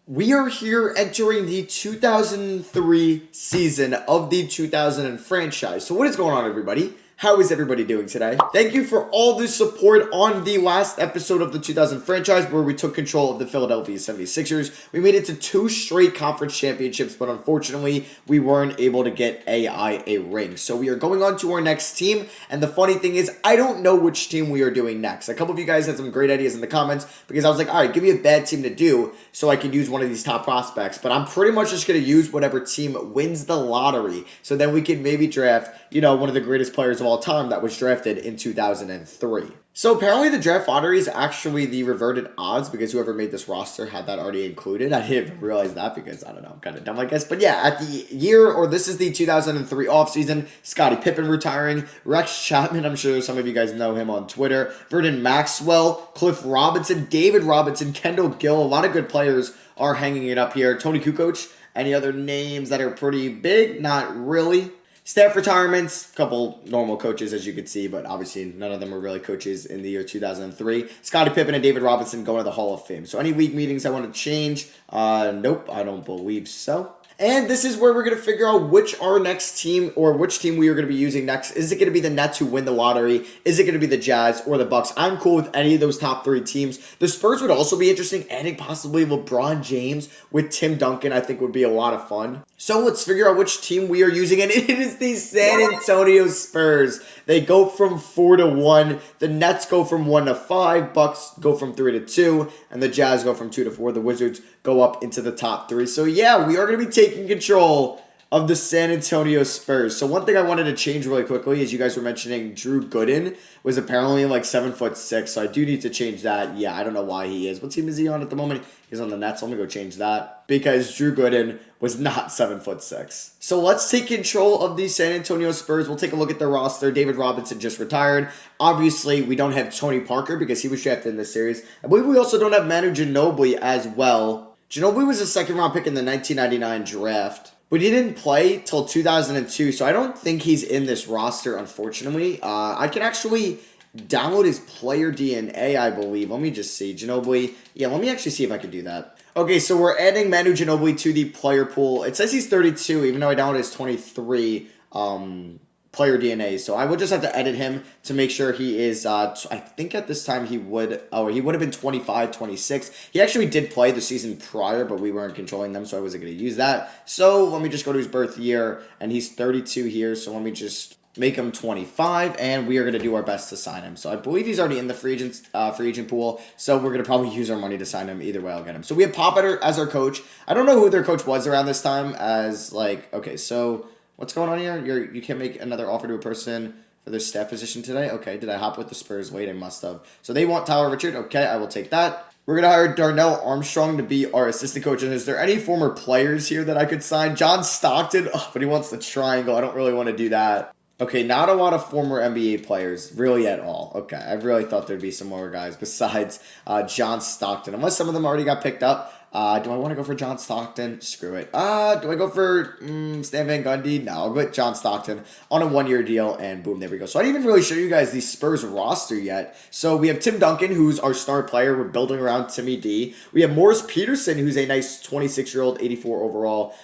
We are here entering the 2003 season of the 2000 franchise. So what is going on, everybody? How is everybody doing today? Thank you for all the support on the last episode of the 2000 franchise where we took control of the Philadelphia 76ers. We made it to 2 straight conference championships, but unfortunately, we weren't able to get a ring. So we are going on to our next team, and the funny thing is, I don't know which team we are doing next. A couple of you guys had some great ideas in the comments because I was like, all right, give me a bad team to do so I can use one of these top prospects. But I'm pretty much just going to use whatever team wins the lottery. So then we can maybe draft, one of the greatest players of all time that was drafted in 2003. So apparently the draft lottery is actually the reverted odds because whoever made this roster had that already included. I didn't even realize that because, I don't know, I'm kind of dumb, I guess. But yeah, at the year, or this is the 2003 offseason, Scottie Pippen retiring, Rex Chapman, I'm sure some of you guys know him on Twitter, Vernon Maxwell, Cliff Robinson, David Robinson, Kendall Gill, a lot of good players are hanging it up here. Tony Kukoc, any other names that are pretty big? Not really. Staff retirements, a couple normal coaches as you can see, but obviously none of them are really coaches in the year 2003. Scottie Pippen and David Robinson going to the Hall of Fame. So any league meetings I want to change? Nope, I don't believe so. And this is where we're going to figure out which our next team or which team we are going to be using next. Is it going to be the Nets who win the lottery? Is it going to be the Jazz or the Bucks? I'm cool with any of those top 3 teams. The Spurs would also be interesting. Adding possibly LeBron James with Tim Duncan I think would be a lot of fun. So let's figure out which team we are using. And it is the San Antonio Spurs. They go from 4 to 1. The Nets go from 1 to 5. Bucks go from 3 to 2. And the Jazz go from 2 to 4. The Wizards go up into the top 3. So yeah, we are going to be taking control of the San Antonio Spurs. So one thing I wanted to change really quickly is you guys were mentioning Drew Gooden was apparently like 7'6". So I do need to change that. Yeah, I don't know why he is. What team is he on at the moment? He's on the Nets. I'm going to go change that because Drew Gooden was not 7'6". So let's take control of the San Antonio Spurs. We'll take a look at their roster. David Robinson just retired. Obviously, we don't have Tony Parker because he was drafted in this series. I believe we also don't have Manu Ginobili as well. Ginobili was a second-round pick in the 1999 draft. But he didn't play till 2002, so I don't think he's in this roster, unfortunately. I can actually download his player DNA, I believe. Let me just see. Ginobili. Yeah, let me actually see if I can do that. Okay, so we're adding Manu Ginobili to the player pool. It says he's 32, even though I downloaded his 23 player DNA. So I would just have to edit him to make sure he is, I think at this time he would have been 25, 26. He actually did play the season prior, but we weren't controlling them, so I wasn't going to use that. So let me just go to his birth year, and he's 32 here, so let me just make him 25, and we are going to do our best to sign him. So I believe he's already in the free agent pool, so we're going to probably use our money to sign him. Either way, I'll get him. So we have Poppett as our coach. I don't know who their coach was around this time okay, so what's going on here? You can't make another offer to a person for their staff position today? Okay, did I hop with the Spurs? Wait, I must have. So they want Tyler Richard. Okay, I will take that. We're going to hire Darnell Armstrong to be our assistant coach. And is there any former players here that I could sign? John Stockton, but he wants the triangle. I don't really want to do that. Okay, not a lot of former NBA players, really at all. Okay, I really thought there'd be some more guys besides John Stockton. Unless some of them already got picked up. Do I want to go for John Stockton? Screw it. Do I go for Stan Van Gundy? No, I'll go with John Stockton on a 1-year deal, and boom, there we go. So I didn't even really show you guys the Spurs roster yet. So we have Tim Duncan, who's our star player. We're building around Timmy D. We have Morris Peterson, who's a nice 26-year-old, 84 overall.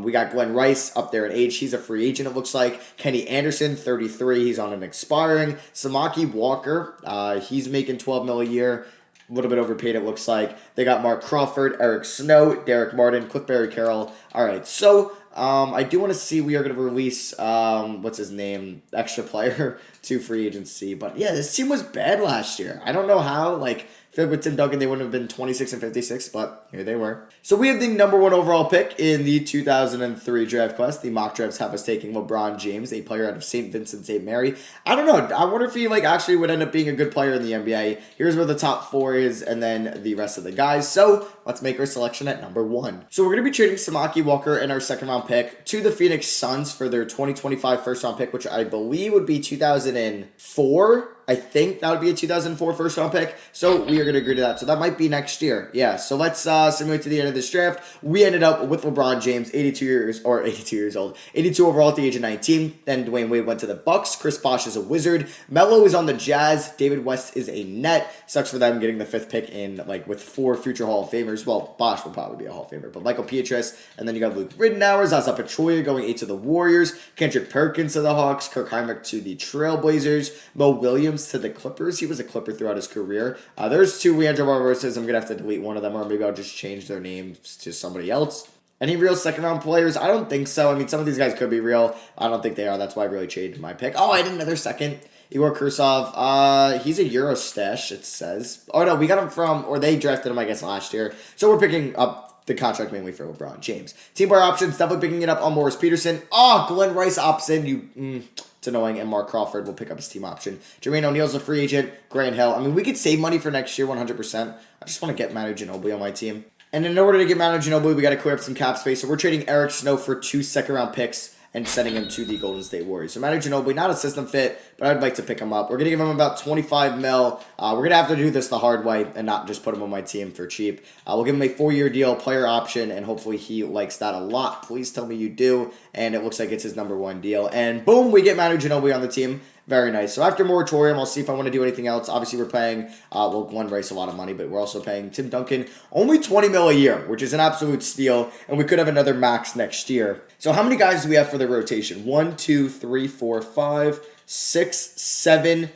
We got Glenn Rice up there in age. He's a free agent, it looks like. Kenny Anderson, 33. He's on an expiring. Samaki Walker, he's making $12 million a year. A little bit overpaid, it looks like. They got Mark Crawford, Eric Snow, Derek Martin, Cliff Barry Carroll. All right, so I do want to see we are going to release, extra player to free agency. But yeah, this team was bad last year. I don't know how, I feel like with Tim Duncan, they wouldn't have been 26 and 56, but here they were. So we have the number 1 overall pick in the 2003 draft class. The mock drafts have us taking LeBron James, a player out of St. Vincent St. Mary. I don't know. I wonder if he actually would end up being a good player in the NBA. Here's where the top 4 is, and then the rest of the guys. So let's make our selection at number 1. So we're going to be trading Samaki Walker and our second-round pick to the Phoenix Suns for their 2025 first-round pick, which I believe would be 2004. I think that would be a 2004 first round pick. So we are going to agree to that. So that might be next year. Yeah. So let's simulate to the end of this draft. We ended up with LeBron James, 82 years old, 82 overall at the age of 19. Then Dwayne Wade went to the Bucks. Chris Bosh is a Wizard. Melo is on the Jazz. David West is a Net. Sucks for them getting the 5th pick in, like, with 4 future Hall of Famers. Well, Bosh will probably be a Hall of Famer, but Michael Pietrus, and then you got Luke Ridenour, Zaza Pachulia going 8 to the Warriors, Kendrick Perkins to the Hawks, Kirk Hinrich to the Trailblazers, Mo Williams to the Clippers. He was a Clipper throughout his career. There's 2 Leandro Barbosa's. I'm going to have to delete one of them, or maybe I'll just change their names to somebody else. Any real second-round players? I don't think so. I mean, some of these guys could be real. I don't think they are. That's why I really changed my pick. Oh, I did another second. Igor Kursov, he's a Euro stash, it says. Oh, no, we got him from, or they drafted him, I guess, last year. So we're picking up the contract mainly for LeBron James. Team player options, definitely picking it up on Morris Peterson. Oh, Glenn Rice opts in. It's annoying. And Mark Crawford will pick up his team option. Jermaine O'Neal's a free agent. Grant Hill. I mean, we could save money for next year 100%. I just want to get Manu Ginobili on my team. And in order to get Manu Ginobili, we got to clear up some cap space. So we're trading Eric Snow for 2 second-round picks and sending him to the Golden State Warriors. So Manu Ginobili, not a system fit, but I'd like to pick him up. We're going to give him about $25 million. We're going to have to do this the hard way and not just put him on my team for cheap. We'll give him a 4-year deal, player option, and hopefully he likes that a lot. Please tell me you do. And it looks like it's his #1 deal. And boom, we get Manu Ginobili on the team. Very nice. So after moratorium, I'll see if I want to do anything else. Obviously, we're paying, Glenn Rice a lot of money, but we're also paying Tim Duncan only $20 million a year, which is an absolute steal, and we could have another max next year. So how many guys do we have for the rotation? 1, 2, 3, 4, 5, 6, 7,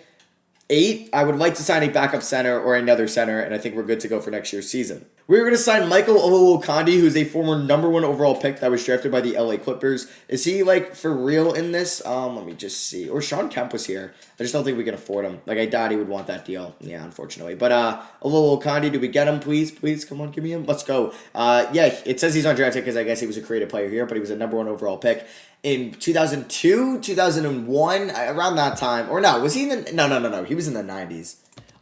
8. I would like to sign a backup center or another center, and I think we're good to go for next year's season. We're going to sign Michael Olowokandi, who's a former #1 overall pick that was drafted by the LA Clippers. Is he, like, for real in this? Let me just see. Or Sean Kemp was here. I just don't think we can afford him. Like, I doubt he would want that deal. Yeah, unfortunately. But, Olowokandi, do we get him, please? Please, come on, give me him. Let's go. Yeah, it says he's undrafted because I guess he was a creative player here, but he was a #1 overall pick. In 2002, 2001, around that time. Or no, was he in the... No. He was in the 90s.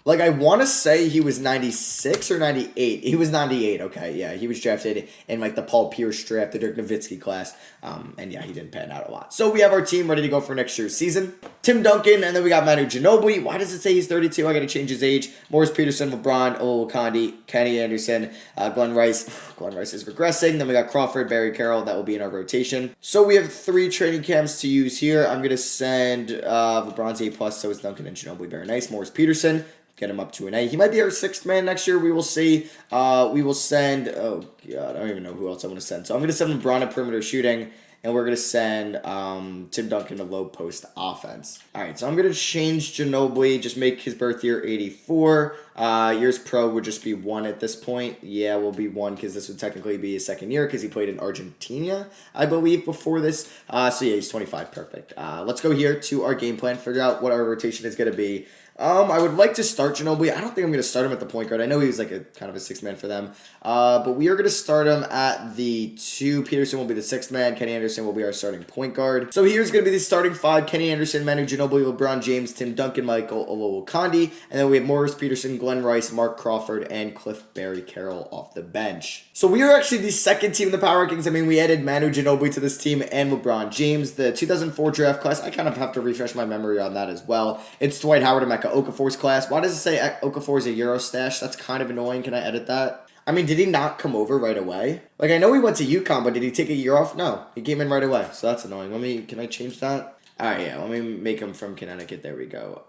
Like, I want to say he was 96 or 98. He was 98, okay, yeah. He was drafted in, like, the Paul Pierce draft, the Dirk Nowitzki class. And, yeah, he didn't pan out a lot. So, we have our team ready to go for next year's season. Tim Duncan, and then we got Manu Ginobili. Why does it say he's 32? I got to change his age. Morris Peterson, LeBron, Olowokandi, Kenny Anderson, Glenn Rice. Glenn Rice is regressing. Then we got Crawford, Barry Carroll. That will be in our rotation. So, we have 3 training camps to use here. I'm going to send LeBron's A+, so it's Duncan and Ginobili. Very nice. Morris Peterson. Get him up to an A. He might be our 6th man next year. We will see. We will send... Oh, God. I don't even know who else I want to send. So I'm going to send LeBron at perimeter shooting. And we're going to send Tim Duncan to low post offense. All right. So I'm going to change Ginobili. Just make his birth year 84. Years pro would just be 1 at this point. Yeah, will be 1 because this would technically be his 2nd year because he played in Argentina, I believe, before this. So yeah, he's 25. Perfect. Let's go here to our game plan. Figure out what our rotation is going to be. I would like to start Ginobili. I don't think I'm going to start him at the point guard. I know he was like a kind of a 6th man for them. But we are going to start him at the 2. Peterson will be the 6th man. Kenny Anderson will be our starting point guard. So here's going to be the starting 5. Kenny Anderson, Manu Ginobili, LeBron James, Tim Duncan, Michael Olowokandi. And then we have Morris Peterson, Glenn Rice, Mark Crawford, and Cliff Barry Carroll off the bench. So we are actually the 2nd team in the Power Rankings. I mean, we added Manu Ginobili to this team and LeBron James. The 2004 draft class, I kind of have to refresh my memory on that as well. It's Dwight Howard and Emeka Okafor's class. Why does it say Okafor is a Euro stash? That's kind of annoying. Can I edit that? I mean, did he not come over right away? Like, I know he went to UConn, but did he take a year off? No, he came in right away. So that's annoying. Can I change that? All right, yeah, let me make him from Connecticut. There we go.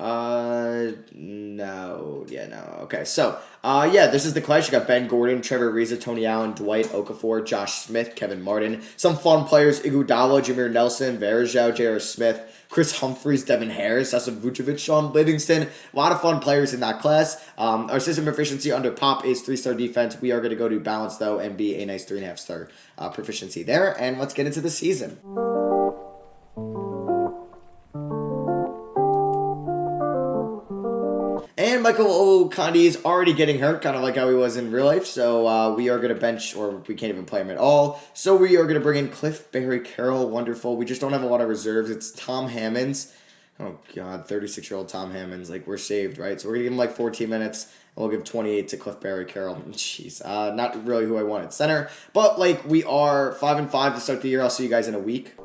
No. Yeah, no. Okay, so, yeah, this is the class. You got Ben Gordon, Trevor Ariza, Tony Allen, Dwight Okafor, Josh Smith, Kevin Martin. Some fun players, Iguodala, Jameer Nelson, Varejao, J.R. Smith, Chris Humphries, Devin Harris, Sasa Vucevic, Sean Livingston. A lot of fun players in that class. Our system proficiency under Pop is 3-star defense. We are going to go to balance, though, and be a nice 3.5-star proficiency there. And let's get into the season. And Michael Olowokandi is already getting hurt, kind of like how he was in real life. So we are going to bench, or we can't even play him at all. So we are going to bring in Cliff Barry Carroll. Wonderful. We just don't have a lot of reserves. It's Tom Hammonds. Oh, God, 36-year-old Tom Hammonds. Like, we're saved, right? So we're going to give him like 14 minutes. And we'll give 28 to Cliff Barry Carroll. Jeez, not really who I want at center. But, like, we are 5-5 to start the year. I'll see you guys in a week.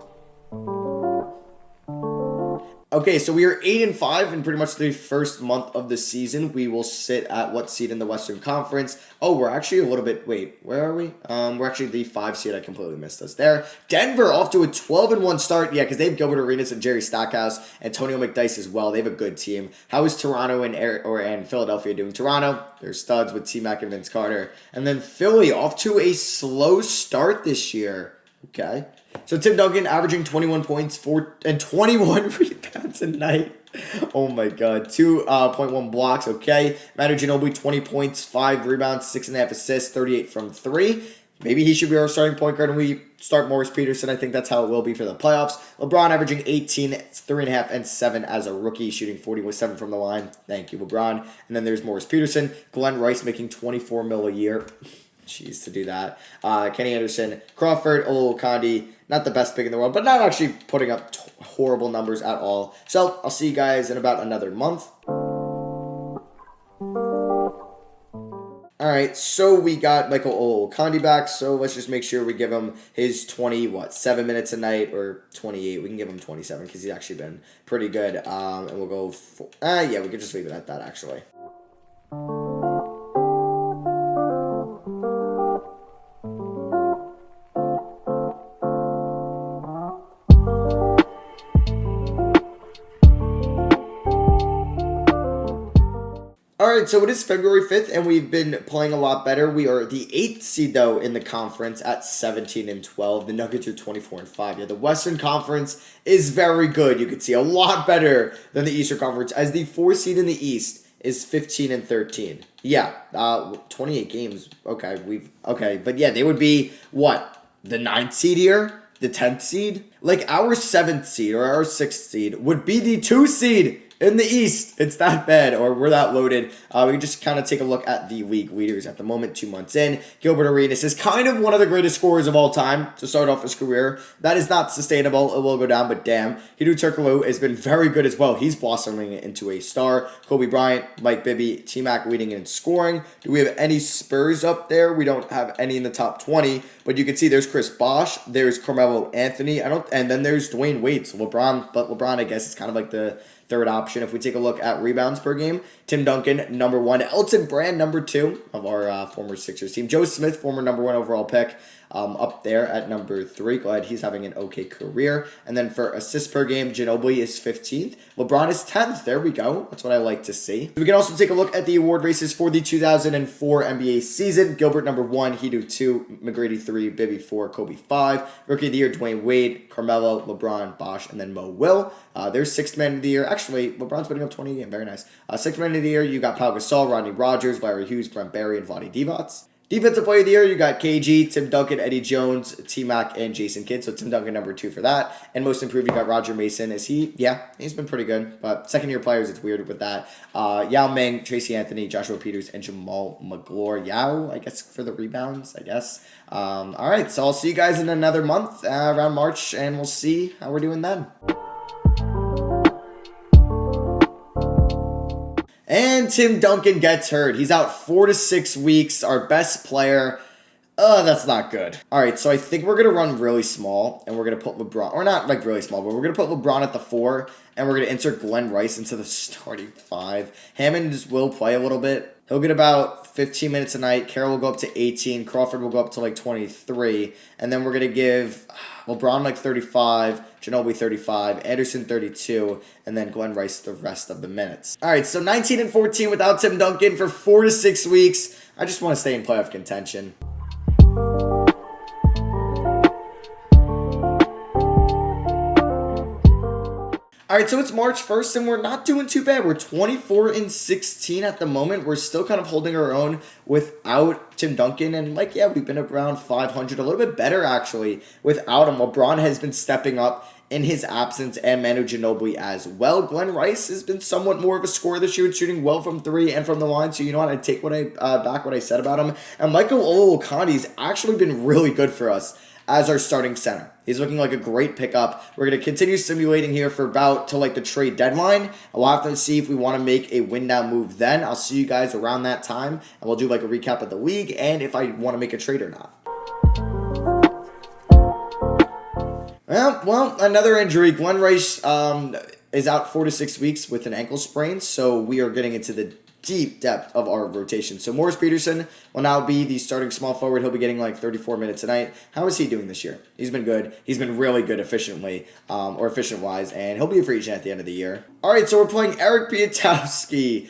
Okay, so we are 8-5 in pretty much the first month of the season. We will sit at what seed in the Western Conference? Oh, we're actually a little bit. Wait, where are we? We're actually the 5 seed. I completely missed us there. Denver off to a 12-1 start. Yeah, because they have Gilbert Arenas and Jerry Stackhouse, Antonio McDyess as well. They have a good team. How is Toronto and Philadelphia doing? Toronto, they're studs with T-Mac and Vince Carter, and then Philly off to a slow start this year. Okay. So Tim Duncan averaging 21 points, 21 rebounds a night. Oh my God. 2.1 blocks. Okay. Manu Ginobili, 20 points, 5 rebounds, 6.5 assists, 38 from 3. Maybe he should be our starting point guard and we start Morris Peterson. I think that's how it will be for the playoffs. LeBron averaging 18, 3.5, and 7 as a rookie, shooting 40% from the line. Thank you, LeBron. And then there's Morris Peterson. Glenn Rice making $24 million a year. Jeez, to do that. Kenny Anderson, Crawford, Olokandi, not the best pick in the world, but not actually putting up horrible numbers at all. So I'll see you guys in about another month. All right, so we got Michael Olokandi back, so let's just make sure we give him his 7 minutes a night, or 28. We can give him 27 because he's actually been pretty good. And we'll go yeah, we could just leave it at that, actually. Alright, so it is February 5th, and we've been playing a lot better. We are the 8th seed, though, in the conference at 17-12. The Nuggets are 24-5. Yeah, the Western Conference is very good. You can see a lot better than the Eastern Conference, as the 4th seed in the East is 15-13. Yeah, 28 games. Okay, but yeah, they would be, what, the 9th seed here? The 10th seed? Like, our 7th seed or our 6th seed would be the 2 seed in the East. It's that bad, or we're that loaded. We can just kind of take a look at the league leaders at the moment, 2 months in. Gilbert Arenas is kind of one of the greatest scorers of all time to start off his career. That is not sustainable. It will go down, but damn. Hidu Turkoglu has been very good as well. He's blossoming into a star. Kobe Bryant, Mike Bibby, T-Mac leading in scoring. Do we have any Spurs up there? We don't have any in the top 20, but you can see there's Chris Bosh, there's Carmelo Anthony, and then there's Dwayne Wade. So LeBron, I guess, is kind of like the third option. If we take a look at rebounds per game, Tim Duncan, number 1. Elton Brand, number 2 of our former Sixers team. Joe Smith, former number 1 overall pick, up there at number 3. Glad he's having an okay career. And then for assists per game, Ginobili is 15th. LeBron is 10th. There we go. That's what I like to see. We can also take a look at the award races for the 2004 NBA season. Gilbert, number 1. Hidu, 2. McGrady, 3. Bibby, 4. Kobe, 5. Rookie of the Year, Dwayne Wade, Carmelo, LeBron, Bosh, and then Mo Will. There's 6th man of the year. Actually, LeBron's putting up 20 again. Very nice. 6th man of the year, you got Pau Gasol, Rodney Rogers, Larry Hughes, Brent Barry, and Vlade Divac. Defensive player of the year, you got KG, Tim Duncan, Eddie Jones, T-Mac, and Jason Kidd. So Tim Duncan, number 2 for that. And most improved, you got Roger Mason. Yeah, he's been pretty good. But second-year players, it's weird with that. Yao Ming, Tracy Anthony, Joshua Peters, and Jamal McGlure. Yao, I guess, for the rebounds, I guess. All right, so I'll see you guys in another month around March, and we'll see how we're doing then. And Tim Duncan gets hurt. He's out 4 to 6 weeks. Our best player. That's not good. All right, so I think we're going to run really small, and we're going to put LeBron, or not like really small, but we're going to put LeBron at the 4, and we're going to insert Glenn Rice into the starting 5. Hammond will play a little bit. He'll get about 15 minutes a night. Carroll will go up to 18. Crawford will go up to like 23. And then we're going to give LeBron like 35, Ginobili 35, Anderson 32, and then Glenn Rice the rest of the minutes. All right, so 19-14 without Tim Duncan for 4 to 6 weeks. I just want to stay in playoff contention. All right, so it's March 1st, and we're not doing too bad. We're 24-16 at the moment. We're still kind of holding our own without Tim Duncan, and we've been around 500, a little bit better actually without him. LeBron has been stepping up in his absence, and Manu Ginobili as well. Glenn Rice has been somewhat more of a scorer this year, shooting well from 3 and from the line. So you know what? I take back what I said about him. And Michael Olakandi's actually been really good for us as our starting center. He's looking like a great pickup. We're going to continue simulating here for about to the trade deadline. We'll have to see if we want to make a win now move then. I'll see you guys around that time, and we'll do a recap of the league and if I want to make a trade or not. Well, another injury. Glenn Rice is out 4 to 6 weeks with an ankle sprain, so we are getting into the deep depth of our rotation. So Morris Peterson will now be the starting small forward. He'll be getting like 34 minutes a night. How is he doing this year? He's been good. He's been really good efficiently, or efficient-wise, and he'll be a free agent at the end of the year. All right, so we're playing Eric Piatkowski,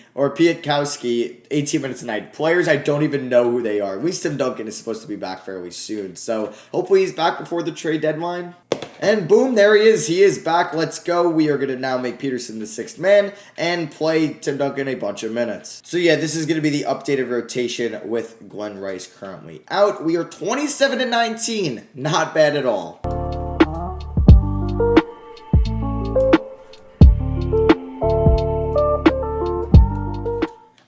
18 minutes a night. Players, I don't even know who they are. At least Tim Duncan is supposed to be back fairly soon, so hopefully he's back before the trade deadline. And boom, there he is. He is back. Let's go. We are going to now make Peterson the sixth man and play Tim Duncan a bunch of minutes. So yeah, this is going to be the updated rotation with Glenn Rice currently out. We are 27-19. Not bad at all.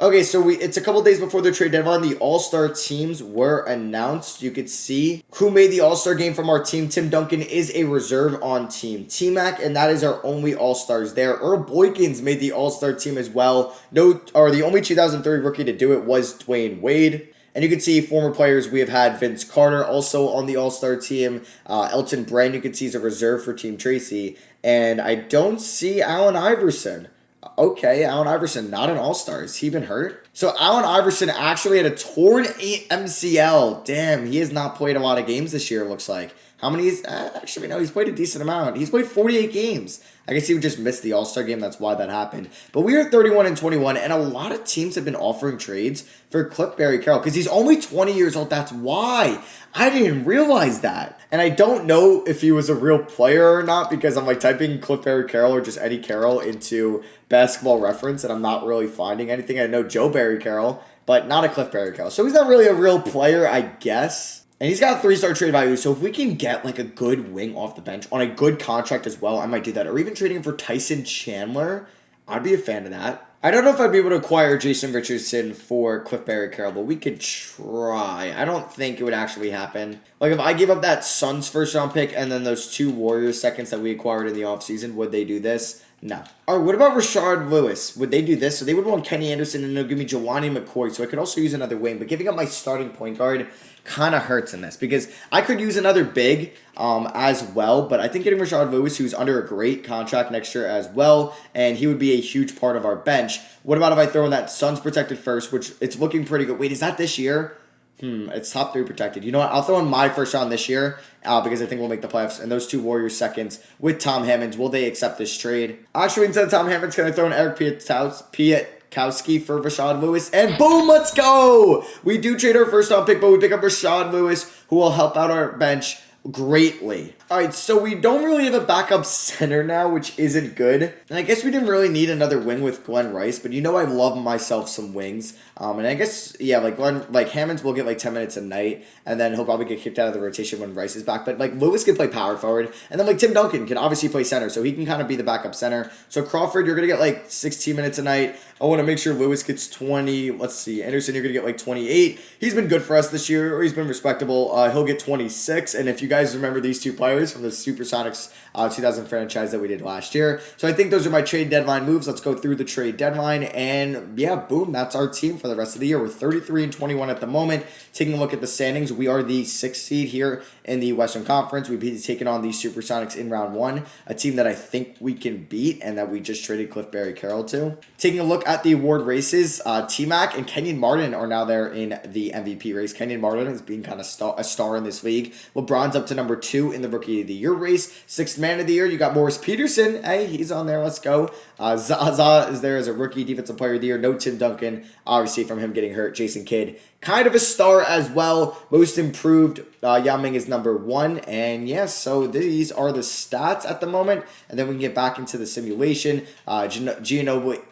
Okay, so it's a couple days before the trade deadline. The All-Star teams were announced. You could see who made the All-Star game from our team. Tim Duncan is a reserve on Team T-Mac, and that is our only All-Stars there. Earl Boykins made the All-Star team as well. The only 2003 rookie to do it was Dwayne Wade. And you can see former players. We have had Vince Carter also on the All-Star team. Elton Brand, you can see, is a reserve for Team Tracy. And I don't see Allen Iverson. Okay, Allen Iverson, not an All-Star. Has he been hurt? So Allen Iverson actually had a torn MCL. Damn, he has not played a lot of games this year, it looks like. How many is... actually, no, he's played a decent amount. He's played 48 games. I guess he just missed the All-Star game. That's why that happened. But we are 31-21, and a lot of teams have been offering trades for Cliff Barry-Carroll because he's only 20 years old. That's why. I didn't realize that. And I don't know if he was a real player or not because I'm like typing Cliff Barry-Carroll or just Eddie Carroll into Basketball Reference, and I'm not really finding anything. I know Joe Barry-Carroll, but not a Cliff Barry-Carroll. So he's not really a real player, I guess. And he's got a 3-star trade value, so if we can get like a good wing off the bench on a good contract as well, I might do that. Or even trading him for Tyson Chandler, I'd be a fan of that. I don't know if I'd be able to acquire Jason Richardson for Cliff Barry-Carroll, but we could try. I don't think it would actually happen. Like, if I give up that Suns first-round pick and then those 2 Warriors seconds that we acquired in the offseason, would they do this? No. All right, what about Rashard Lewis? Would they do this? So they would want Kenny Anderson and they'll give me Jelani McCoy, so I could also use another wing. But giving up my starting point guard kind of hurts in this because I could use another big as well, but I think getting Rashard Lewis, who's under a great contract next year as well, and he would be a huge part of our bench. What about if I throw in that Suns protected first, which it's looking pretty good. Wait, is that this year? It's top 3 protected. You know what? I'll throw in my first round this year because I think we'll make the playoffs. And those 2 Warriors seconds with Tom Hammonds, will they accept this trade? Actually, instead of Tom Hammonds, can I throw in Eric Piatkowski for Rashard Lewis? And boom, let's go! We do trade our first round pick, but we pick up Rashard Lewis, who will help out our bench greatly. All right, so we don't really have a backup center now, which isn't good. And I guess we didn't really need another wing with Glenn Rice, but you know I love myself some wings. And I guess, yeah, like Hammonds will get like 10 minutes a night, and then he'll probably get kicked out of the rotation when Rice is back. But like Lewis can play power forward, and then like Tim Duncan can obviously play center, so he can kind of be the backup center. So Crawford, you're going to get like 16 minutes a night. I want to make sure Lewis gets 20. Let's see. Anderson, you're going to get like 28. He's been good for us this year, or he's been respectable. He'll get 26. And if you guys remember these 2 players from the Supersonics 2000 franchise that we did last year. So I think those are my trade deadline moves. Let's go through the trade deadline. And yeah, boom, that's our team for the rest of the year. We're 33-21 at the moment. Taking a look at the standings, we are the 6th seed here in the Western Conference. We've been taking on the Supersonics in round 1, a team that I think we can beat and that we just traded Cliff Barry-Carroll to. Taking a look at the award races, T-Mac and Kenyon Martin are now there in the MVP race. Kenyon Martin has been kind of a star in this league. LeBron's up to number 2 in the Rookie of the Year race. 6th man of the year, you got Morris Peterson. Hey, he's on there. Let's go. Zaza is there as a Rookie Defensive Player of the Year. No Tim Duncan, obviously from him getting hurt. Jason Kidd, kind of a star as well. Most improved, Yao Ming is number 1. And yes, so these are the stats at the moment. And then we can get back into the simulation. Ginobili.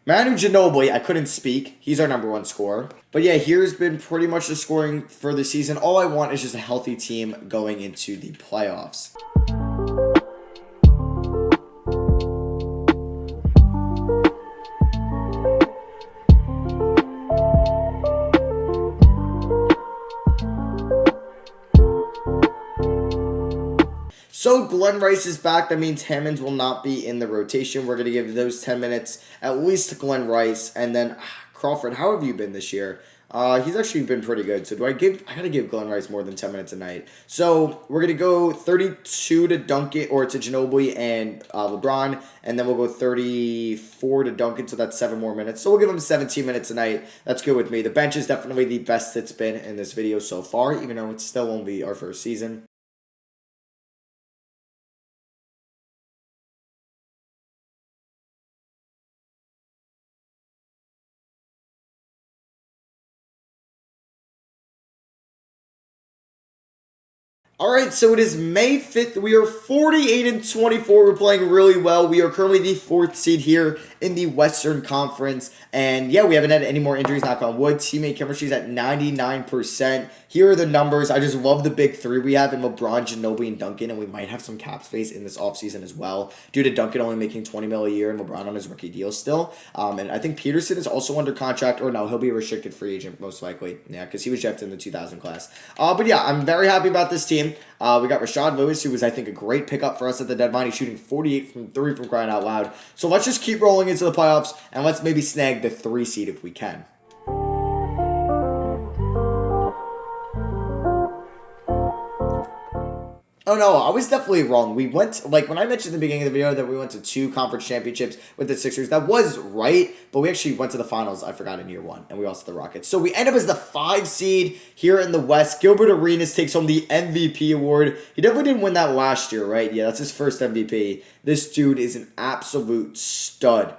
Manu Ginobili, I couldn't speak. He's our number 1 scorer. But yeah, here's been pretty much the scoring for the season. All I want is just a healthy team going into the playoffs. So Glenn Rice is back. That means Hammonds will not be in the rotation. We're going to give those 10 minutes at least to Glenn Rice. And then Crawford, how have you been this year? He's actually been pretty good. So I gotta give Glenn Rice more than 10 minutes a night. So we're gonna go 32 to Duncan or to Ginobili and LeBron, and then we'll go 34 to Duncan. So that's 7 more minutes. So we'll give him 17 minutes a night. That's good with me. The bench is definitely the best it's been in this video so far, even though it's still only our first season. All right, so it is May 5th. We are 48 and 24. We're playing really well. We are currently the 4th seed here in the Western Conference. And yeah, we haven't had any more injuries, knock on wood. Teammate chemistry is at 99%. Here are the numbers. I just love the big three we have in LeBron, Ginobili, and Duncan. And we might have some cap space in this offseason as well, due to Duncan only making $20 million a year and LeBron on his rookie deal still. And I think Peterson is also under contract, or no, he'll be a restricted free agent most likely. Yeah, because he was drafted in the 2000 class. But yeah, I'm very happy about this team. We got Rashad Lewis, who was, I think, a great pickup for us at the deadline. He's shooting 48 from 3 from crying out loud. So let's just keep rolling into the playoffs, and let's maybe snag the 3 seed if we can. Oh no, I was definitely wrong. We went, like when I mentioned at the beginning of the video that we went to 2 conference championships with the Sixers, that was right, but we actually went to the finals, I forgot, in year 1, and we lost to the Rockets. So we end up as the 5 seed here in the West. Gilbert Arenas takes home the MVP award. He definitely didn't win that last year, right? Yeah, that's his first MVP. This dude is an absolute stud.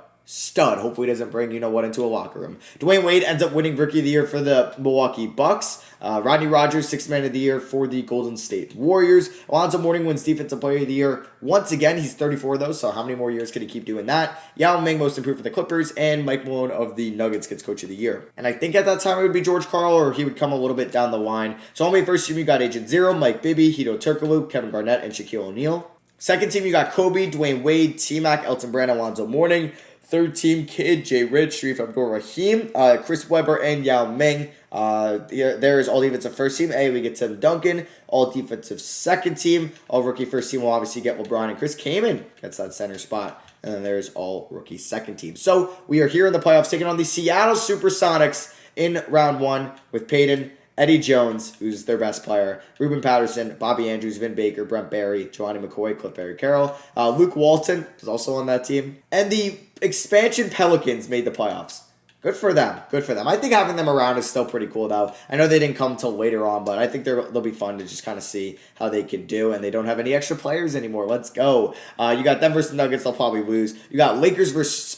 Hopefully he doesn't bring you-know-what into a locker room. Dwayne Wade ends up winning Rookie of the Year for the Milwaukee Bucks. Rodney Rogers, 6th Man of the Year for the Golden State Warriors. Alonzo Mourning wins Defensive Player of the Year once again. He's 34 though, so how many more years could he keep doing that? Yao Ming, Most Improved for the Clippers, and Mike Malone of the Nuggets gets Coach of the Year. And I think at that time it would be George Karl, or he would come a little bit down the line. So on my first team, you got Agent Zero, Mike Bibby, Hito Turkoglu, Kevin Garnett, and Shaquille O'Neal. Second team, you got Kobe, Dwayne Wade, T-Mac, Elton Brand, Alonzo Mourning. Third team, Kid, Jay Rich, Sharif Abdul-Rahim, Chris Webber, and Yao Ming. There is all defensive first team. We get Tim Duncan. All defensive second team. All rookie first team will obviously get LeBron, and Chris Kaman gets that center spot. And then there's all rookie second team. So we are here in the playoffs taking on the Seattle Supersonics in round 1 with Peyton, Eddie Jones, who's their best player, Ruben Patterson, Bobby Andrews, Vin Baker, Brent Barry, Johnny McCoy, Cliff Barry-Carroll. Luke Walton is also on that team. And the expansion Pelicans made the playoffs. Good for them. I think having them around is still pretty cool, though. I know they didn't come till later on, but I think they'll be fun to just kind of see how they can do. And they don't have any extra players anymore. Let's go. You got them versus Nuggets. They'll probably lose. You got Lakers versus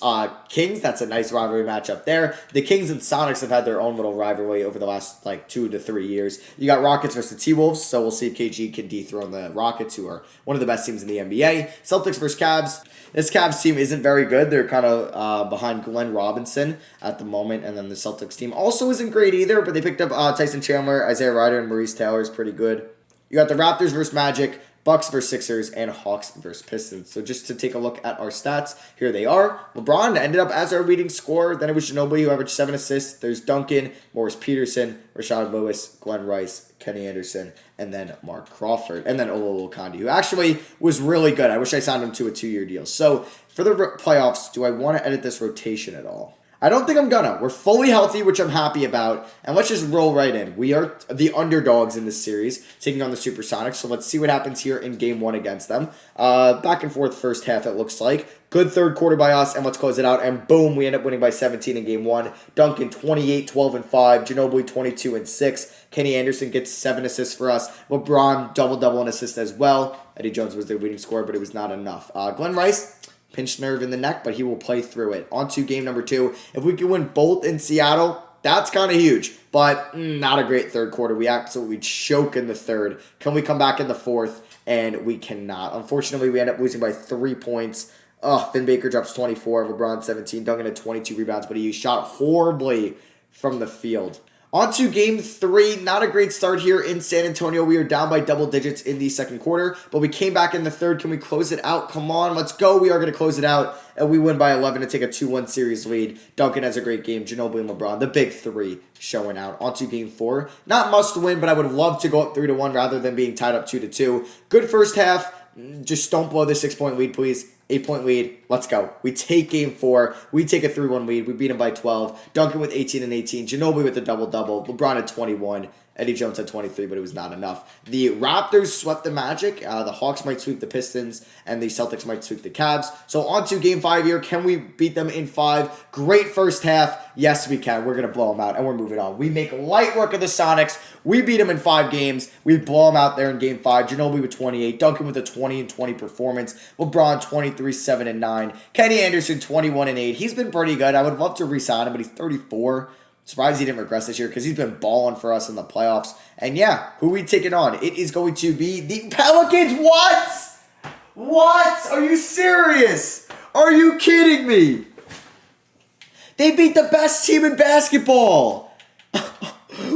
Kings. That's a nice rivalry matchup there. The Kings and Sonics have had their own little rivalry over the last 2 to 3 years. You got Rockets versus T-Wolves. So we'll see if KG can dethrone the Rockets, who are one of the best teams in the NBA. Celtics versus Cavs. This Cavs team isn't very good. They're kind of behind Glenn Robinson at the moment. And then the Celtics team also isn't great either, but they picked up Tyson Chandler, Isaiah Ryder, and Maurice Taylor is pretty good. You got the Raptors versus Magic, Bucks versus Sixers, and Hawks versus Pistons. So just to take a look at our stats, here they are. LeBron ended up as our leading scorer. Then it was Ginobili, who averaged 7 assists. There's Duncan, Morris Peterson, Rashad Lewis, Glenn Rice, Kenny Anderson, and then Mark Crawford. And then Ololo Kandi, who actually was really good. I wish I signed him to a 2-year deal. So for the playoffs, do I want to edit this rotation at all? I don't think I'm gonna. We're fully healthy, which I'm happy about. And let's just roll right in. We are the underdogs in this series, taking on the Supersonics. So let's see what happens here in Game 1 against them. Back and forth first half, it looks like. Good third quarter by us, and let's close it out. And boom, we end up winning by 17 in Game 1. Duncan, 28, 12, and 5. Ginobili, 22 and 6. Kenny Anderson gets 7 assists for us. LeBron, double-double and assist as well. Eddie Jones was their leading scorer, but it was not enough. Glenn Rice, pinched nerve in the neck, but he will play through it. On to game number 2. If we can win both in Seattle, that's kind of huge, but not a great third quarter. We absolutely choke in the third. Can we come back in the fourth? And we cannot. Unfortunately, we end up losing by 3 points. Vin Baker drops 24, LeBron 17, Duncan had 22 rebounds, but he shot horribly from the field. On to Game 3. Not a great start here in San Antonio. We are down by double digits in the second quarter, but we came back in the third. Can we close it out? Come on, let's go. We are going to close it out, and we win by 11 to take a 2-1 series lead. Duncan has a great game. Ginobili and LeBron, the big 3, showing out. On to Game 4. Not must win, but I would love to go up 3-1 rather than being tied up 2-2. Good first half. Just don't blow the 6-point lead, please. 8-point lead. Let's go. We take game 4. We take a 3-1 lead. We beat them by 12. Duncan with 18 and 18. Ginobili with a double-double. LeBron at 21. Eddie Jones had 23, but it was not enough. The Raptors swept the Magic. The Hawks might sweep the Pistons, and the Celtics might sweep the Cavs. So on to Game 5 here. Can we beat them in 5? Great first half. Yes, we can. We're going to blow them out, and we're moving on. We make light work of the Sonics. We beat them in 5 games. We blow them out there in Game 5. Ginobili with 28. Duncan with a 20 and 20 performance. LeBron 23, 7 and 9. Kenny Anderson 21 and 8. He's been pretty good. I would love to re-sign him, but he's 34. Surprised he didn't regress this year because he's been balling for us in the playoffs. And yeah, who we taking on? It is going to be the Pelicans. What? What? Are you serious? Are you kidding me? They beat the best team in basketball.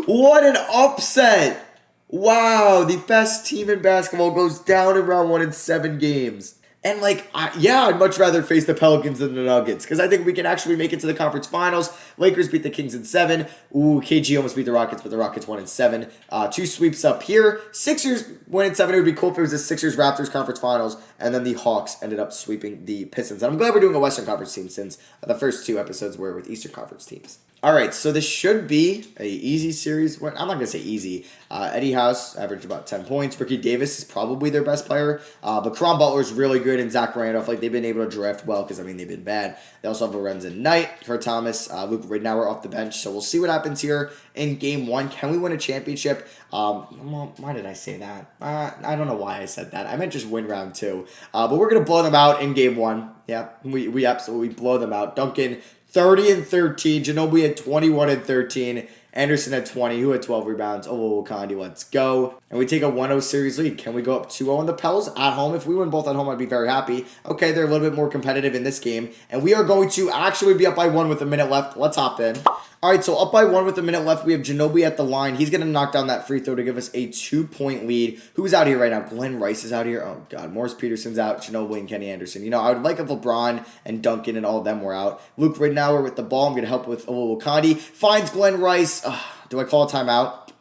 What an upset. Wow, the best team in basketball goes down in round 1 in 7 games. And I'd much rather face the Pelicans than the Nuggets because I think we can actually make it to the conference finals. Lakers beat the Kings in 7. Ooh, KG almost beat the Rockets, but the Rockets won in 7. 2 sweeps up here. Sixers win in 7. It would be cool if it was the Sixers-Raptors conference finals, and then the Hawks ended up sweeping the Pistons. And I'm glad we're doing a Western Conference team since the first 2 episodes were with Eastern Conference teams. All right, so this should be a easy series. I'm not going to say easy. Eddie House averaged about 10 points. Ricky Davis is probably their best player. But Caron Butler's really good, and Zach Randolph, they've been able to draft well because, they've been bad. They also have Lorenzen Knight, Kurt Thomas, Luke Ridnour off the bench. So we'll see what happens here in Game 1. Can we win a championship? Why did I say that? I don't know why I said that. I meant just win round 2. But we're going to blow them out in Game 1. Yeah, we absolutely blow them out. Duncan 30 and 13. Ginobili had 21 and 13. Anderson had 20. Who had 12 rebounds? Oh, Kandi, let's go. And we take a 1-0 series lead. Can we go up 2-0 on the Pels at home? If we win both at home, I'd be very happy. Okay, they're a little bit more competitive in this game. And we are going to actually be up by 1 with a minute left. Let's hop in. All right, so up by 1 with a minute left. We have Ginobili at the line. He's going to knock down that free throw to give us a 2-point lead. Who's out here right now? Glenn Rice is out here. Oh, God. Morris Peterson's out. Ginobili and Kenny Anderson. I would like if LeBron and Duncan and all of them were out. Luke Ridnour with the ball. I'm going to help with Kandi. Finds Glenn Rice. Do I call a timeout?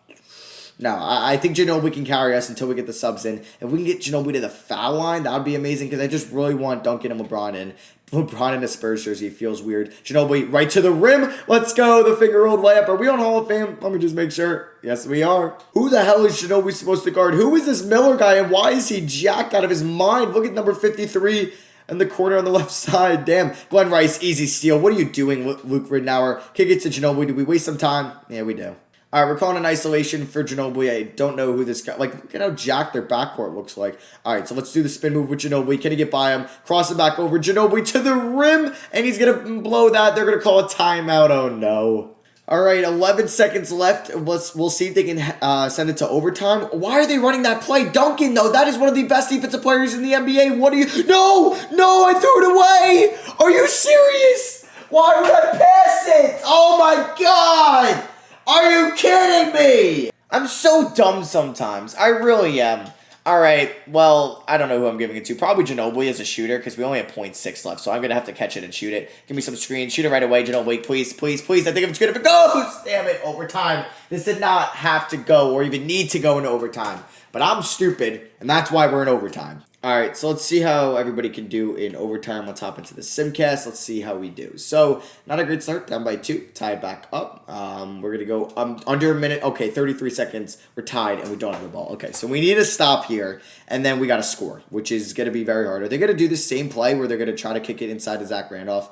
No, I think Ginobili can carry us until we get the subs in. If we can get Ginobili to the foul line, that would be amazing because I just really want Duncan and LeBron in. LeBron in a Spurs jersey feels weird. Ginobili right to the rim. Let's go. The finger rolled layup. Are we on Hall of Fame? Let me just make sure. Yes, we are. Who the hell is Ginobili supposed to guard? Who is this Miller guy and why is he jacked out of his mind? Look at number 53 in the corner on the left side. Damn. Glenn Rice, easy steal. What are you doing, Luke Ridnour? Kick it to Ginobili. Did we waste some time? Yeah, we do. All right, we're calling an isolation for Ginobili. I don't know who this guy... look at how jacked their backcourt looks like. All right, so let's do the spin move with Ginobili. Can he get by him? Cross it back over. Ginobili to the rim, and he's going to blow that. They're going to call a timeout. Oh, no. All right, 11 seconds left. We'll see if they can send it to overtime. Why are they running that play? Duncan, though, that is one of the best defensive players in the NBA. What are you... No, I threw it away. Are you serious? Why would I pass it? Oh, my God. Are you kidding me? I'm so dumb sometimes. I really am. All right, well, I don't know who I'm giving it to. Probably Ginobili as a shooter because we only have 0.6 left, so I'm going to have to catch it and shoot it. Give me some screen. Shoot it right away, Ginobili. Please, please, please. I think it's good if it goes. Damn it, overtime. This did not have to go or even need to go into overtime. But I'm stupid, and that's why we're in overtime. All right, so let's see how everybody can do in overtime. Let's hop into the Simcast. Let's see how we do. So, not a great start. Down by 2. Tied back up. We're going to go under a minute. Okay, 33 seconds. We're tied, and we don't have the ball. Okay, so we need to stop here, and then we got to score, which is going to be very hard. Are they going to do the same play where they're going to try to kick it inside to Zach Randolph?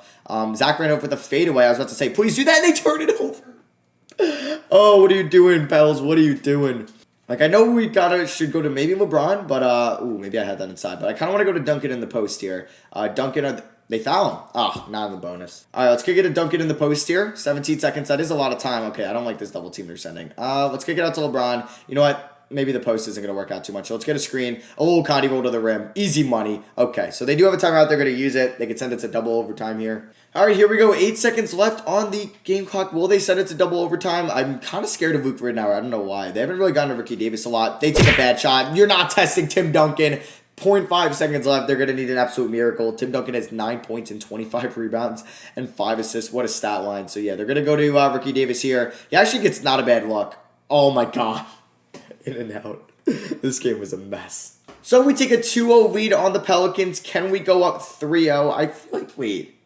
Zach Randolph with a fadeaway. I was about to say, please do that, and they turn it over. Oh, what are you doing, Pels? What are you doing? I know we should go to maybe LeBron, but, maybe I had that inside. But I kind of want to go to Duncan in the post here. Duncan, they foul him. Oh, not in the bonus. All right, let's kick it to Duncan in the post here. 17 seconds. That is a lot of time. Okay, I don't like this double team they're sending. Let's kick it out to LeBron. You know what? Maybe the post isn't going to work out too much. So let's get a screen. Oh, Kandi roll to the rim. Easy money. Okay, so they do have a timeout. They're going to use it. They can send it to double overtime here. All right, here we go. 8 seconds left on the game clock. Will they send it to double overtime? I'm kind of scared of Luke Ridnour. I don't know why. They haven't really gotten to Ricky Davis a lot. They take a bad shot. You're not testing Tim Duncan. 0.5 seconds left. They're going to need an absolute miracle. Tim Duncan has 9 points and 25 rebounds and 5 assists. What a stat line. So, yeah, they're going to go to Ricky Davis here. He actually gets not a bad look. Oh, my God. In and out. This game was a mess. So we take a 2-0 lead on the Pelicans. Can we go up 3-0? I feel like, wait.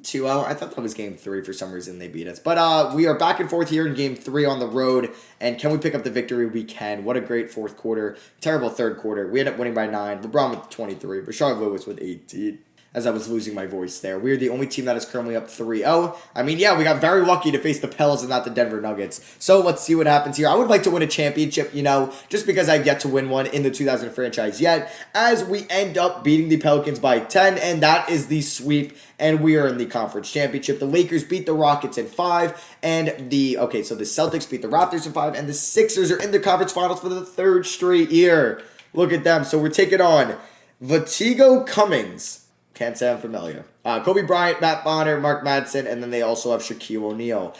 2-0. I thought that was game 3 for some reason they beat us. But we are back and forth here in game 3 on the road. And can we pick up the victory? We can. What a great fourth quarter. Terrible third quarter. We end up winning by 9. LeBron with 23. Rashard Lewis with 18. As I was losing my voice there. We're the only team that is currently up 3-0. I mean, yeah, we got very lucky to face the Pels and not the Denver Nuggets. So let's see what happens here. I would like to win a championship, just because I've yet to win one in the 2000 franchise yet. As we end up beating the Pelicans by 10, and that is the sweep. And we are in the conference championship. The Lakers beat the Rockets in 5. And so the Celtics beat the Raptors in 5. And the Sixers are in the conference finals for the 3rd straight year. Look at them. So we're taking on Vertigo Cummings. Can't say I'm familiar. Kobe Bryant, Matt Bonner, Mark Madsen, and then they also have Shaquille O'Neal.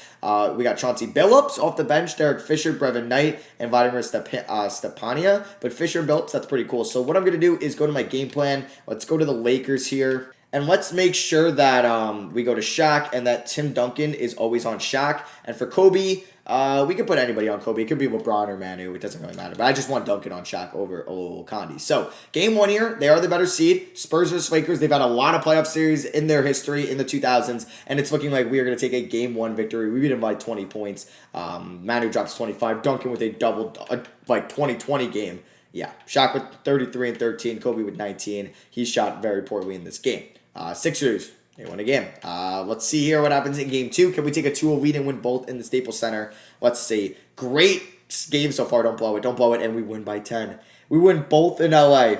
We got Chauncey Billups off the bench, Derek Fisher, Brevin Knight, and Vladimir Stepania. But Fisher and Billups, that's pretty cool. So what I'm going to do is go to my game plan. Let's go to the Lakers here. And let's make sure that we go to Shaq and that Tim Duncan is always on Shaq. And for Kobe, we can put anybody on Kobe. It could be LeBron or Manu. It doesn't really matter. But I just want Duncan on Shaq over Kandi. So, game 1 here. They are the better seed. Spurs vs. Lakers. They've had a lot of playoff series in their history in the 2000s. And it's looking like we are going to take a game 1 victory. We beat them by 20 points. Manu drops 25. Duncan with a double, 2020 game. Yeah, Shaq with 33 and 13. Kobe with 19. He shot very poorly in this game. Sixers, they won a game. Let's see here what happens in game 2. Can we take a 2-0 lead and win both in the Staples Center? Let's see. Great game so far. Don't blow it. Don't blow it. And we win by 10. We win both in LA.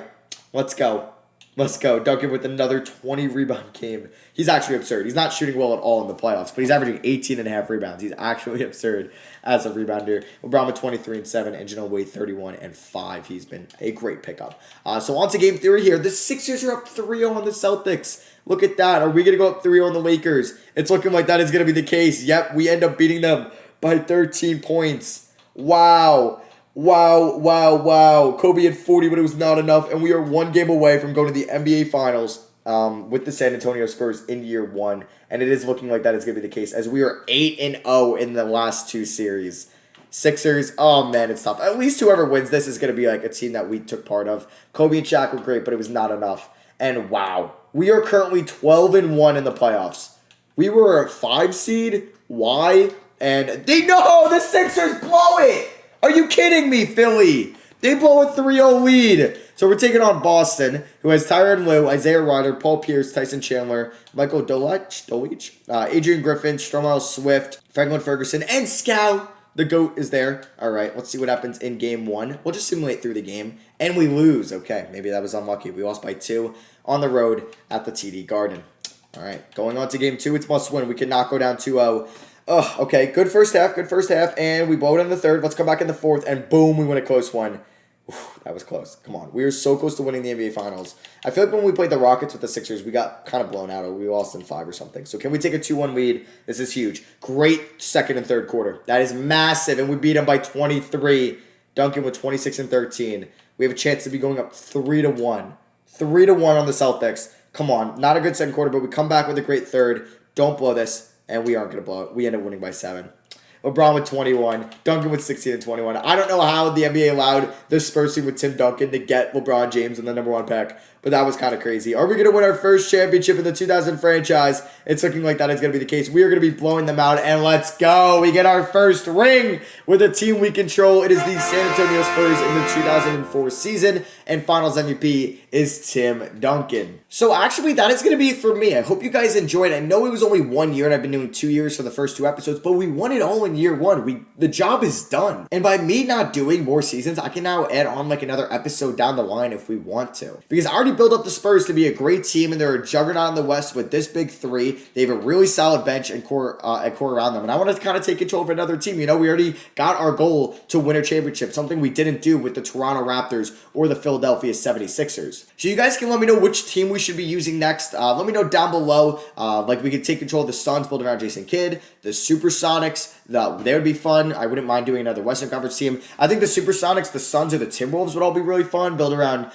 Let's go. Let's go. Duncan with another 20 rebound game. He's actually absurd. He's not shooting well at all in the playoffs, but he's averaging 18.5 rebounds. He's actually absurd as a rebounder. LeBron with 23 and 7, and Janelle Wade 31 and 5. He's been a great pickup. So on to game 3 here. The Sixers are up 3-0 on the Celtics. Look at that. Are we going to go up 3-0 on the Lakers? It's looking like that is going to be the case. Yep, we end up beating them by 13 points. Wow. Wow. Kobe had 40, but it was not enough. And we are 1 game away from going to the NBA Finals with the San Antonio Spurs in year 1. And it is looking like that is going to be the case as we are 8-0 in the last 2 series. Sixers, oh man, it's tough. At least whoever wins this is going to be like a team that we took part of. Kobe and Shaq were great, but it was not enough. And wow, we are currently 12-1 in the playoffs. We were a 5 seed. Why? And the Sixers blow it. Are you kidding me, Philly? They blow a 3-0 lead. So we're taking on Boston, who has Tyronn Lue, Isaiah Ryder, Paul Pierce, Tyson Chandler, Michael Dolich, Adrian Griffin, Stromile Swift, Franklin Ferguson, and Scal. The GOAT is there. All right, let's see what happens in game 1. We'll just simulate through the game. And we lose. Okay, maybe that was unlucky. We lost by 2 on the road at the TD Garden. All right, going on to game 2. It's must win. We cannot go down 2-0. Okay, good first half, and we blow it in the 3rd. Let's come back in the 4th, and boom, we win a close one. That was close. Come on. We were so close to winning the NBA Finals. I feel like when we played the Rockets with the Sixers, we got kind of blown out, or we lost in 5 or something. So can we take a 2-1 lead? This is huge. Great 2nd and 3rd quarter. That is massive, and we beat them by 23. Duncan with 26 and 13. We have a chance to be going up 3-1. 3-1 on the Celtics. Come on. Not a good 2nd quarter, but we come back with a great 3rd. Don't blow this. And we aren't going to blow it. We end up winning by 7. LeBron with 21. Duncan with 16 and 21. I don't know how the NBA allowed the Spurs team with Tim Duncan to get LeBron James in the number 1 pick. But that was kind of crazy. Are we going to win our first championship in the 2000 franchise? It's looking like that is going to be the case. We are going to be blowing them out. And let's go. We get our first ring with a team we control. It is the San Antonio Spurs in the 2004 season. And Finals MVP is Tim Duncan. So actually, that is going to be it for me. I hope you guys enjoyed. I know it was only 1 year and I've been doing 2 years for the first 2 episodes. But we won it all in year 1. The job is done. And by me not doing more seasons, I can now add on like another episode down the line if we want to. Because I already built up the Spurs to be a great team, and they're a juggernaut in the West with this big 3. They have a really solid bench and core around them. And I want to kind of take control of another team. We already got our goal to win a championship, something we didn't do with the Toronto Raptors or the Philadelphia 76ers. So you guys can let me know which team we should be using next. Let me know down below. We could take control of the Suns, build around Jason Kidd, the Supersonics. They would be fun. I wouldn't mind doing another Western Conference team. I think the Supersonics, the Suns, or the Timberwolves would all be really fun. Build around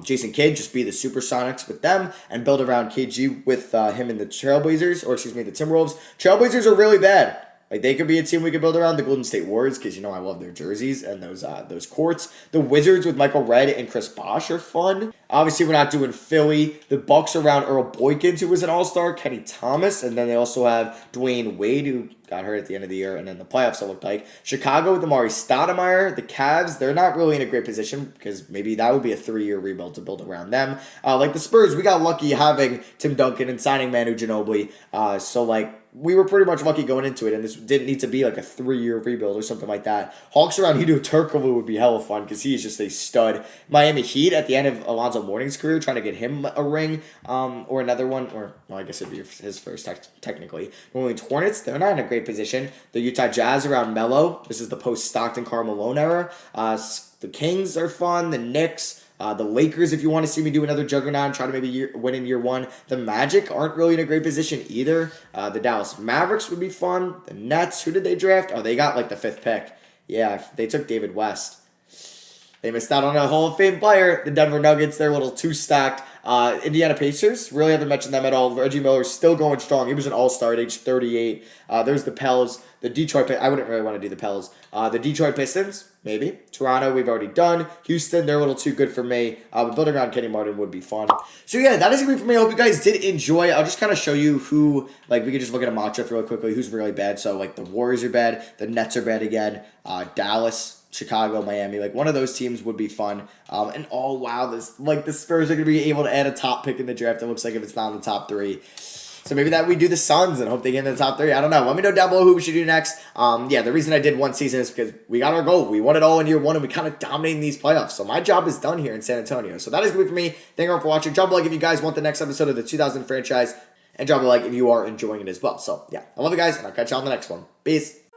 Jason Kidd, just be the Supersonics with them, and build around KG with him and the Trailblazers, the Timberwolves. Trailblazers are really bad. Like, they could be a team we could build around. The Golden State Warriors, because, you know, I love their jerseys and those courts. The Wizards with Michael Redd and Chris Bosh are fun. Obviously, we're not doing Philly. The Bucks around Earl Boykins, who was an all-star, Kenny Thomas, and then they also have Dwayne Wade, who got hurt at the end of the year, and then the playoffs, it looked like. Chicago with Amari Stoudemire. The Cavs, they're not really in a great position because maybe that would be a 3-year rebuild to build around them. Like the Spurs, we got lucky having Tim Duncan and signing Manu Ginobili. So, like, we were pretty much lucky going into it, and this didn't need to be like a 3-year rebuild or something like that. Hawks around Hideo Turkoglu would be hella fun because he is just a stud. Miami Heat at the end of Alonzo Mourning's career, trying to get him a ring or another one, or well, I guess it'd be his first technically. New Orleans Hornets, they're not in a great position. The Utah Jazz around Melo. This is the post-Stockton Karl Malone era. The Kings are fun. The Knicks. The Lakers, if you want to see me do another juggernaut and try to maybe win in year one. The Magic aren't really in a great position either. The Dallas Mavericks would be fun. The Nets, who did they draft? Oh, they got like the 5th pick. Yeah, they took David West. They missed out on a Hall of Fame player. The Denver Nuggets, they're a little too stacked. Indiana Pacers, really haven't mentioned them at all. Reggie Miller's still going strong. He was an all-star at age 38. There's the Pels. The Detroit, I wouldn't really want to do the Pels. The Detroit Pistons, maybe. Toronto, we've already done. Houston, they're a little too good for me. But building around Kenny Martin would be fun. So yeah, that is going to be for me. I hope you guys did enjoy. I'll just kind of show you who, like, we could just look at a mock draft really quickly, who's really bad. So, like, the Warriors are bad. The Nets are bad again. Dallas, Chicago, Miami, like one of those teams would be fun. And oh wow, the Spurs are gonna be able to add a top pick in the draft. It looks like if it's not in the top 3. So maybe that we do the Suns and hope they get in the top 3. I don't know. Let me know down below who we should do next. Yeah, the reason I did one season is because we got our goal. We won it all in year 1 and we kind of dominated these playoffs. So my job is done here in San Antonio. So that is good for me. Thank you all for watching. Drop a like if you guys want the next episode of the 2000 franchise. And drop a like if you are enjoying it as well. So yeah, I love you guys and I'll catch you on the next one. Peace.